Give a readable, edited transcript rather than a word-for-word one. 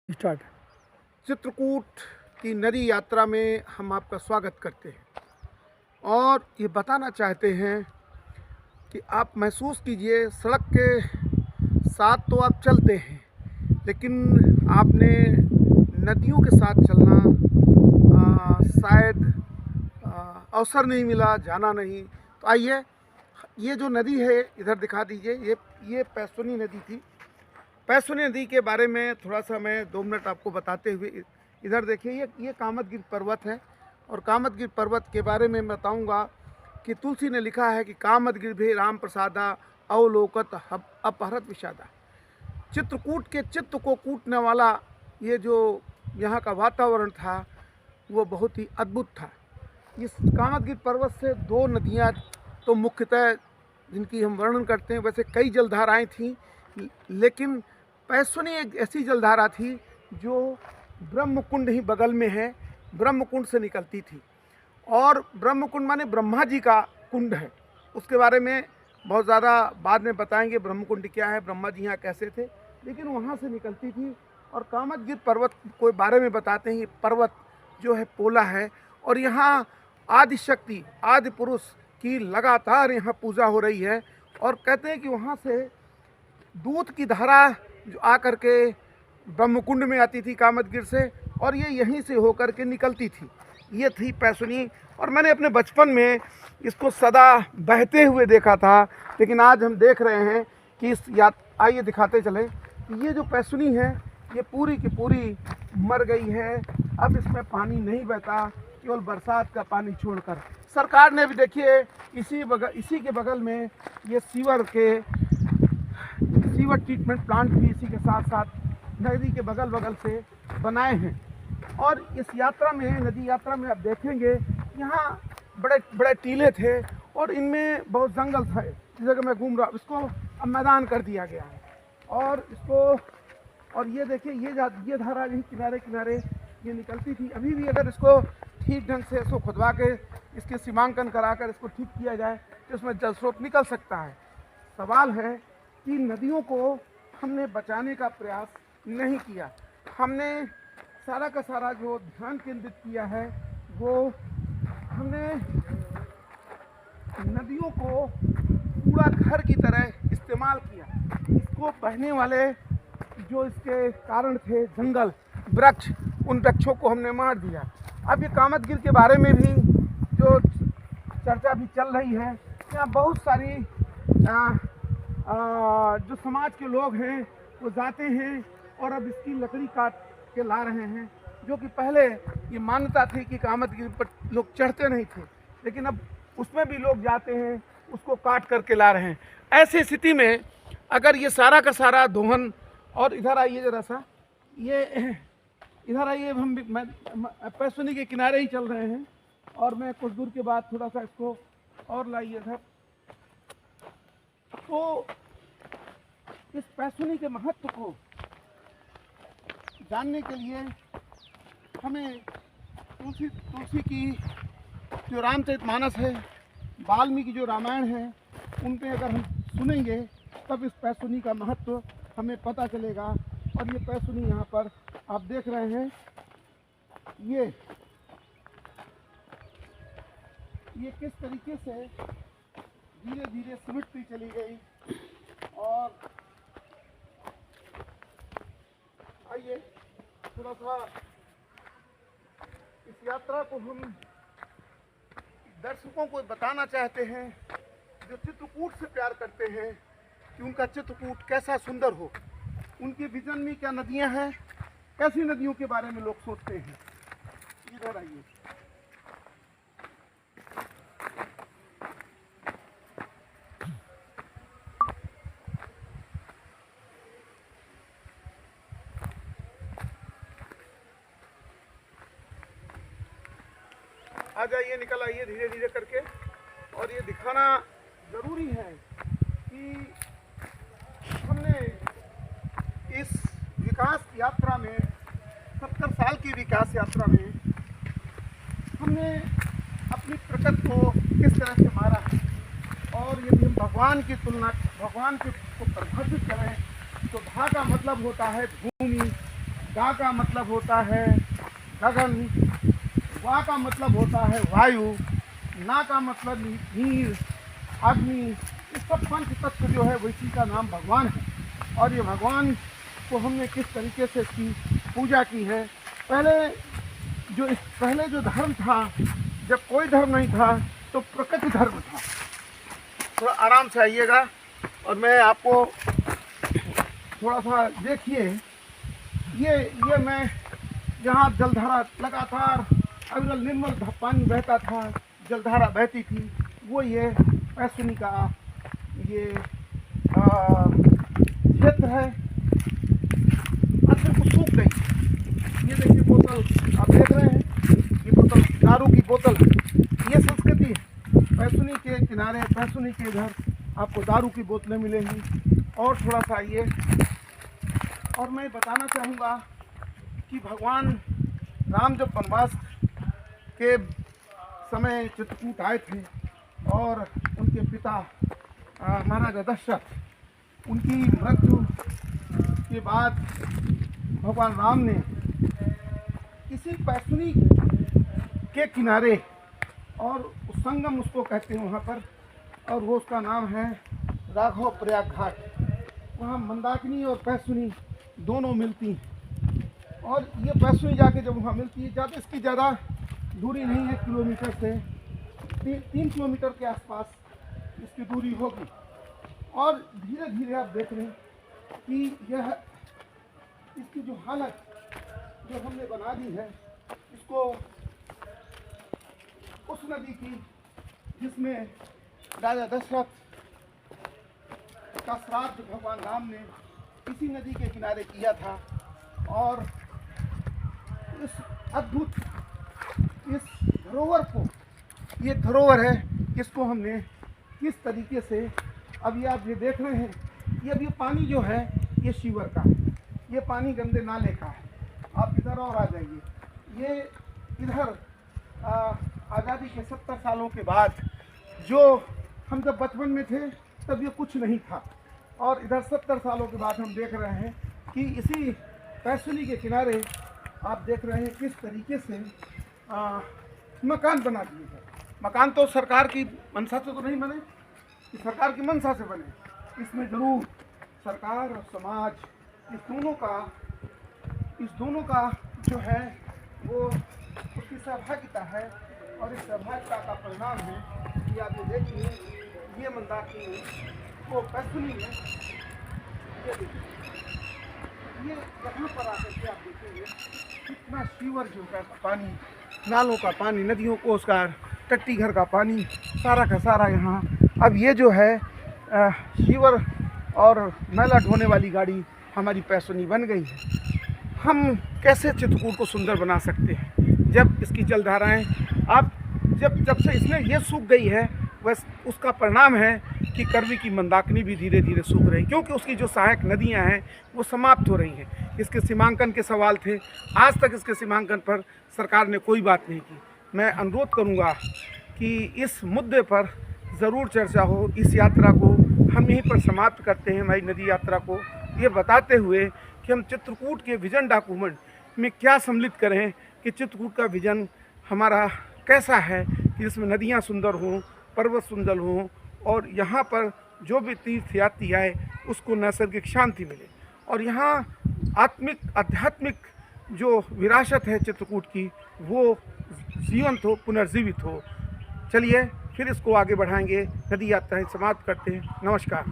Start. Chitrakoot की नदी यात्रा में हम आपका स्वागत करते हैं और ये बताना चाहते हैं कि आप महसूस कीजिए, सड़क के साथ तो आप चलते हैं, लेकिन आपने नदियों के साथ चलना शायद अवसर नहीं मिला, जाना नहीं। तो आइए, ये जो नदी है इधर दिखा दीजिए। ये पैसुनी नदी थी। पैसुनी नदी के बारे में थोड़ा सा मैं 2 मिनट आपको बताते हुए इधर देखिए, ये कामदगिरि पर्वत है और कामदगिरि पर्वत के बारे में मैं बताऊंगा कि तुलसी ने लिखा है कि कामदगिरि भी राम प्रसादा अवलोकत अपहरत विषादा। चित्रकूट के चित्त को कूटने वाला ये जो यहाँ का वातावरण था वो बहुत ही अद्भुत था। इस कामदगिरि पर्वत से 2 नदियाँ तो मुख्यतः जिनकी हम वर्णन करते हैं, वैसे कई जलधाराएँ थीं, लेकिन पैसुनी एक ऐसी जलधारा थी जो ब्रह्मकुंड ही बगल में है, ब्रह्मकुंड से निकलती थी। और ब्रह्मकुंड माने ब्रह्मा जी का कुंड है। उसके बारे में बहुत ज़्यादा बाद में बताएंगे, ब्रह्मकुंड क्या है, ब्रह्मा जी यहाँ कैसे थे, लेकिन वहाँ से निकलती थी। और कामदगिरि पर्वत के बारे में बताते हैं, ये पर्वत जो है पोला है और यहाँ आदि शक्ति आदि पुरुष की लगातार यहाँ पूजा हो रही है। और कहते हैं कि वहाँ से दूध की धारा जो आकर के ब्रह्मकुंड में आती थी कामदगिरि से, और ये यहीं से होकर के निकलती थी। ये थी पैसुनी। और मैंने अपने बचपन में इसको सदा बहते हुए देखा था, लेकिन आज हम देख रहे हैं कि आइए दिखाते चले कि ये जो पैसुनी है ये पूरी की पूरी मर गई है। अब इसमें पानी नहीं बहता, केवल बरसात का पानी छोड़कर। सरकार ने भी देखिए इसी के बगल में ये सीवर ट्रीटमेंट प्लांट भी इसी के साथ साथ नदी के बगल से बनाए हैं। और इस यात्रा में, नदी यात्रा में आप देखेंगे यहाँ बड़े बड़े टीले थे और इनमें बहुत जंगल था। इस जगह मैं घूम रहा हूँ, इसको अब मैदान कर दिया गया है। और ये देखिए, ये धारा यही किनारे किनारे ये निकलती थी। अभी भी अगर इसको ठीक ढंग से इसको खुदवा के इसके सीमांकन कराकर इसको ठीक किया जाए तो इसमें जल स्रोत निकल सकता है। सवाल है कि नदियों को हमने बचाने का प्रयास नहीं किया। हमने सारा का सारा जो ध्यान केंद्रित किया है वो हमने नदियों को कूड़ा घर की तरह इस्तेमाल किया। इसको बहने वाले जो इसके कारण थे, जंगल, वृक्ष, उन वृक्षों को हमने मार दिया। अब ये कामदगिरि के बारे में भी जो चर्चा भी चल रही है, यहाँ बहुत सारी जो समाज के लोग हैं वो जाते हैं और अब इसकी लकड़ी काट के ला रहे हैं, जो कि पहले ये मान्यता थी कि कामदगिरि पर लोग चढ़ते नहीं थे, लेकिन अब उसमें भी लोग जाते हैं, उसको काट करके ला रहे हैं। ऐसी स्थिति में अगर ये सारा का सारा दोहन, और इधर आइए जरा सा, ये इधर आइए, मैं पैसुनी के किनारे ही चल रहे हैं और मैं कुछ दूर के बाद थोड़ा सा इसको और लाइए इधर। तो इस पैसुनी के महत्व को जानने के लिए हमें तुलसी की जो रामचरितमानस है, वाल्मीकि जो रामायण है, उन पे अगर हम सुनेंगे तब इस पैसुनी का महत्व हमें पता चलेगा। और ये पैसुनी यहाँ पर आप देख रहे हैं, ये किस तरीके से धीरे धीरे सिमटती चली गई। और आइए थोड़ा सा इस यात्रा को हम दर्शकों को बताना चाहते हैं जो चित्रकूट से प्यार करते हैं कि उनका चित्रकूट कैसा सुंदर हो। उनके विजन में क्या नदियां हैं, कैसी नदियों के बारे में लोग सोचते हैं। इधर आइए। आ जाइए, निकल आइए धीरे धीरे करके। और ये दिखाना ज़रूरी है कि हमने इस विकास यात्रा में, 70 साल की विकास यात्रा में, हमने अपनी प्रकृति को किस तरह से मारा है। और यदि हम भगवान की तुलना, भगवान को परिभाषित करें तो भा का मतलब होता है भूमि, गा का मतलब होता है गगन, वा का मतलब होता है वायु, ना का मतलब नीर, अग्नि। ये सब पंच तत्व जो है वैसी का नाम भगवान है। और ये भगवान को हमने किस तरीके से इसकी पूजा की है। पहले जो धर्म था, जब कोई धर्म नहीं था तो प्रकृति धर्म था। थोड़ा आराम से आइएगा और मैं आपको थोड़ा सा देखिए। ये मैं जहाँ जलधारा लगातार अविरल निर्मल पानी बहता था, जलधारा बहती थी, वो ये पैसुनी का ये क्षेत्र है। अब वो सूख गई। ये देखिए बोतल आप देख रहे हैं, ये बोतल दारू की बोतल, ये संस्कृति है। पैसुनी के किनारे, पैसुनी के इधर आपको दारू की बोतलें मिलेंगी। और थोड़ा सा आइए, और मैं बताना चाहूँगा कि भगवान राम जब वनवास के समय चित्रकूट आए थे और उनके पिता महाराजा दशरथ, उनकी मृत्यु के बाद भगवान राम ने इसी पैसुनी के किनारे, और संगम उसको कहते हैं वहाँ पर, और वो उसका नाम है राघव प्रयाग घाट। वहाँ मंदाकिनी और पैसुनी दोनों मिलती हैं। और ये पैसुनी जाके जब वहाँ मिलती है, ज़्यादा इसकी ज़्यादा दूरी नहीं है, किलोमीटर से 3 किलोमीटर के आसपास इसकी दूरी होगी। और धीरे धीरे आप देख रहे हैं कि यह इसकी जो हालत जो हमने बना दी है, इसको उस नदी की जिसमें राजा दशरथ का श्राद्ध भगवान राम ने इसी नदी के किनारे किया था। और इस अद्भुत इस धरोहर को, ये धरोहर है, इसको हमने किस तरीके से, अभी आप ये देख रहे हैं, ये अब ये पानी जो है ये शिवर का है, ये पानी गंदे नाले का है। आप इधर और आ जाइए, ये इधर आज़ादी के 70 सालों के बाद, जो हम जब बचपन में थे तब ये कुछ नहीं था, और इधर 70 सालों के बाद हम देख रहे हैं कि इसी पैसुनी के किनारे आप देख रहे हैं किस तरीके से मकान बना दिए हैं। मकान तो सरकार की मंशा से तो नहीं बने, कि सरकार की मंशा से बने। इसमें ज़रूर सरकार और समाज, इस दोनों का जो है वो उसकी सहभागिता है। और इस सहभागिता का परिणाम है कि आप ये देखिए, ये मंदाकिनी में, वो पैसुनी में, ये देखिए, ये यहाँ पर आकर के आप देखेंगे कितना सीवर जो है पानी, नालों का पानी, नदियों को उसका टट्टी घर का पानी, सारा का सारा यहाँ। अब ये जो है सीवर और मैला ढोने वाली गाड़ी हमारी पैसुनी बन गई है। हम कैसे चित्रकूट को सुंदर बना सकते हैं जब इसकी जलधाराएँ, आप जब से इसमें ये सूख गई है, बस उसका परिणाम है कि करवी की मंदाकिनी भी धीरे धीरे सूख रही, क्योंकि उसकी जो सहायक नदियां हैं वो समाप्त हो रही हैं। इसके सीमांकन के सवाल थे, आज तक इसके सीमांकन पर सरकार ने कोई बात नहीं की। मैं अनुरोध करूंगा कि इस मुद्दे पर ज़रूर चर्चा हो। इस यात्रा को हम यहीं पर समाप्त करते हैं, हमारी नदी यात्रा को, ये बताते हुए कि हम चित्रकूट के विजन डॉक्यूमेंट में क्या सम्मिलित करें कि चित्रकूट का विजन हमारा कैसा है कि जिसमें नदियाँ सुंदर हों, पर्वत सुंदर हों, और यहाँ पर जो भी तीर्थयात्री आए उसको नैसर्गिक शांति मिले, और यहाँ आध्यात्मिक जो विरासत है चित्रकूट की वो जीवंत हो, पुनर्जीवित हो। चलिए फिर इसको आगे बढ़ाएंगे, नदी यात्राएं समाप्त करते हैं। नमस्कार।